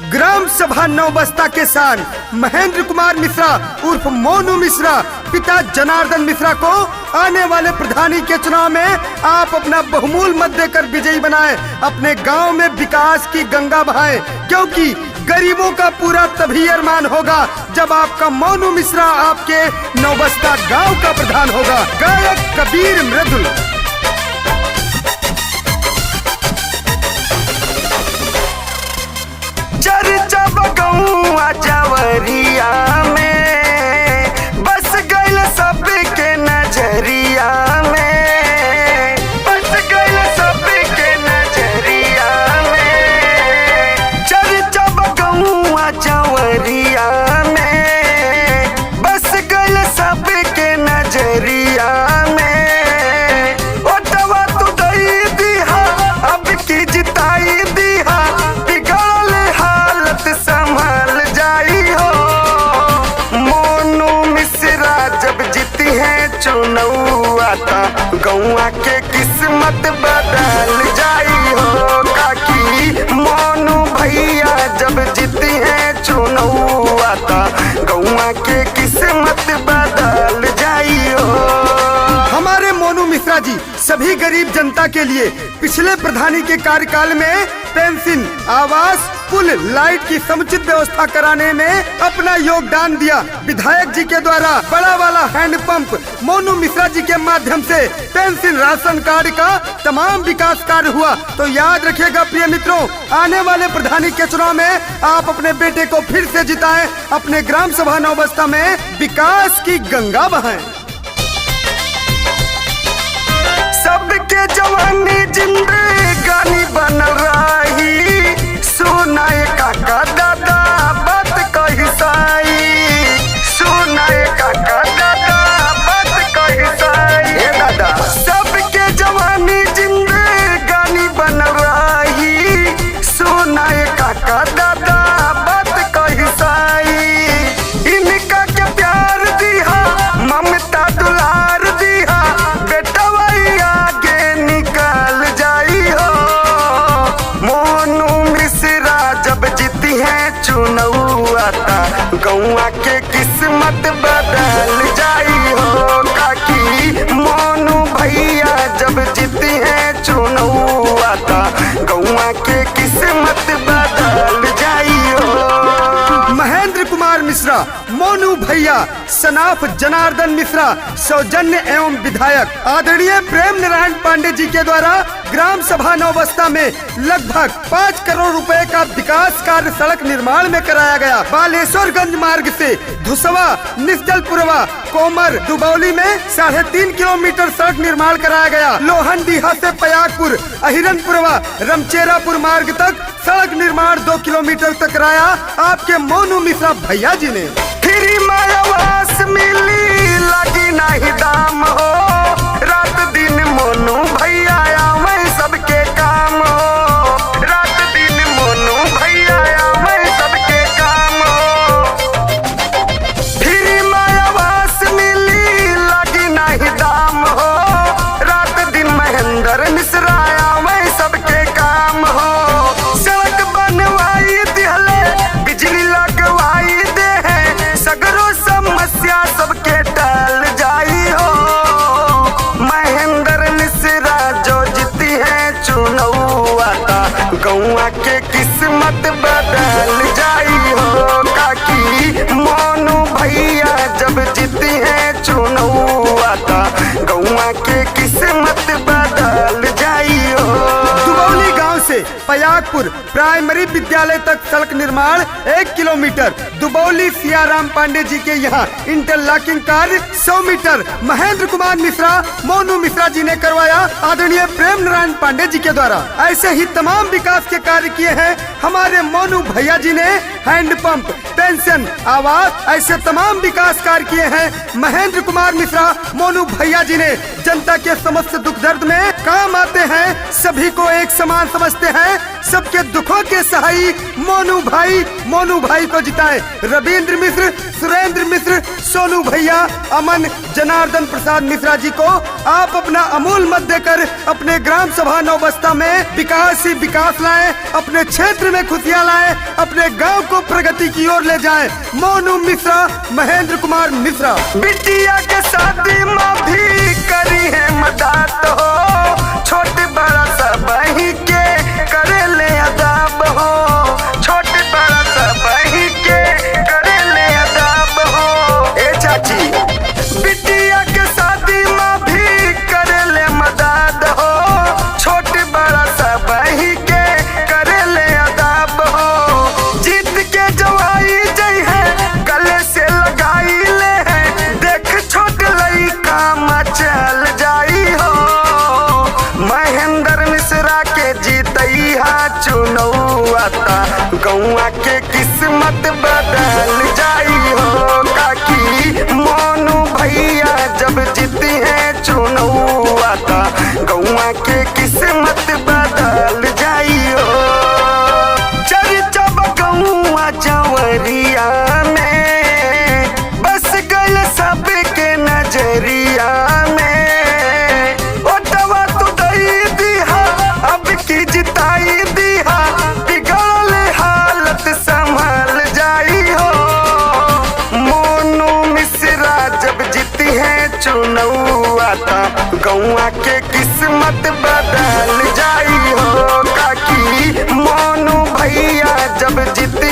Gram सभा नौबस्ता के सान महेंद्र कुमार मिश्रा उर्फ मोनू मिश्रा पिता जनार्दन मिश्रा को आने वाले प्रधानी के चुनाव में आप अपना बहुमूल्य मत देकर विजयी बनाएं। अपने गांव में विकास की गंगा बहाएं, क्योंकि गरीबों का पूरा तभी अरमान होगा जब आपका मोनू मिश्रा आपके नौबस्ता गांव का प्रधान होगा। गायक कबीर मृदुल। चर्चा बगौआ जवरिया में बस गइल सबके नजरिया में, बस गइल सबके नजरिया में। चर्चा बगौआ जवरिया में बस गइल सबके नजरिया में। ओटवा तू दई दिहा अब की जिताई दिहा, संभाल जाई हो। मोनू मिश्रा जब जीती है चुनौआ ता गौआ के किस्मत बदल जाई हो। काकी मोनू भैया जब जीती है चुनौआ ता गौआ के किस्मत बदल जाई हो। हमारे मोनू मिश्रा जी सभी गरीब जनता के लिए पिछले प्रधानी के कार्यकाल में पेंशन, आवास, पुल, लाइट की समुचित व्यवस्था कराने में अपना योगदान दिया। विधायक जी के द्वारा बड़ा वाला हैंडपंप मोनू मिश्रा जी के माध्यम से पेंशन, राशन कार्ड का तमाम विकास कार्य हुआ। तो याद रखिएगा प्रिय मित्रों, आने वाले प्रधानी के चुनाव में आप अपने बेटे को फिर से जिताएं, अपने ग्राम सभा नौबस्ता में विकास की गंगा बहाएं। सबके जवानी जिंदगानी बन रही, सुनाए काका दादा बात कही साई, सुनाए काका दादा बात कही साई। दादा सबके जवानी जिंदगानी बन रही, सुनाए काका दादा बात कही साई। इनका के प्यार दिहा, ममता दुलार दिहा, बेटा आगे निकल जाई हो। मोनू मिश्रा जब जीती है चुनौआ ता गौआ के किस्मत बदल जाई हो। काकी मोनू भैया जब जीती है चुनौआ ता गौआ के किस्मत बदल जाई हो। महेंद्र कुमार मिश्रा, मोनू भैया, सनाफ जनार्दन मिश्रा, सौजन्य एवं विधायक आदरणीय प्रेम नारायण पांडे जी के द्वारा ग्राम सभा नौबस्ता में लगभग 5 करोड़ रुपए का विकास कार्य सड़क निर्माण में कराया गया। बालेश्वरगंज मार्ग से धुसवा, निश्चलपुरवा, कोमर, दुबौली में 3.5 किलोमीटर सड़क निर्माण कराया गया। लोहनडीहा से पयागपुर, अहिरनपुरवा, रमचेरापुर मार्ग तक सड़क निर्माण 2 किलोमीटर तक कराया आपके मोनू मिश्रा भैया जी ने। फ्री मायावास मिली लगी नहीं दाम हो, रात दिन मोनू भैया आवे सबके काम हो, रात दिन मोनू भैया आवे सबके काम हो। फ्री मायावास मिली लगी नहीं दाम हो, रात दिन महेंद्र मिश्रा आवे सबके काम हो। सड़क बनवाई दिहले, बिजली लगवाई दे है, सगरों समस्या सबके टल जाई हो। महेंद्र मिश्रा जो जीती है चुनौआ ता गौआ के किस्मत बदल जाई हो। काकी मोनू भैया जब जीती है चुनौआ ता गौआ के किस्मत बदल जाई हो। दुबौली गांव से पयागपुर प्राइमरी विद्यालय तक सड़क निर्माण 1 किलोमीटर। दुबौली सियाराम पांडे जी के यहाँ इंटरलॉकिंग कार्य 100 मीटर महेंद्र कुमार मिश्रा, मोनू मिश्रा जी ने करवाया आदरणीय प्रेम नारायण पांडे जी के द्वारा। ऐसे ही तमाम विकास के कार्य किए हैं हमारे मोनू भैया जी ने। हैंडपंप, पेंशन, आवास, ऐसे तमाम विकास कार्य किए हैं महेंद्र कुमार मिश्रा, मोनू भैया जी ने। जनता के समस्त दुख दर्द में काम आते हैं, सभी को एक समान समझते हैं, सभी सबके दुखों के सहाई मोनू भाई को जिताएं। रविंद्र मिश्र, सुरेंद्र मिश्र, सोनू भैया, अमन, जनार्दन प्रसाद मिश्रा जी को आप अपना अमूल मत देकर अपने ग्राम सभा नौबस्ता में विकास ही विकास लाएं, अपने क्षेत्र में खुशियां लाएं, अपने गांव को प्रगति की ओर ले जाएं। मोनू मिश्रा, महेंद्र कुमार मिश्रा। बिटिया के शादी में भी करी है मदद हो, छोटे बड़ा सब ही के करे ले अदाब हो, छोटे बड़ा सब ही के करे ले अदाब हो। ए चाची, बिटिया के शादी में भी करे ले मदद हो, छोटे बड़ा सब ही के करे ले अदाब हो। जीत के जवाई जई है गले से लगाई ले है, देख छोट लई काम चल जाई हो। महेंद्र मिश्रा के जीतई हा चुनौता, गौआ के किस्मत बदल जाई हो। काकी मोनू भैया जब जीती है चुनौता, गौआ के किस्मत बदल जाई हो। चर्चा गौआ चवरिया में बस गल सबके नजरिया में। ओटवा तू दई दिहा अब की जिताई दिहा, बिगड़ल हालत संभल जाई हो। मोनू मिश्रा जब जीती है चुनौता, गौआ के किस्मत बदल जाई हो। काकी मोनू भैया जब जीती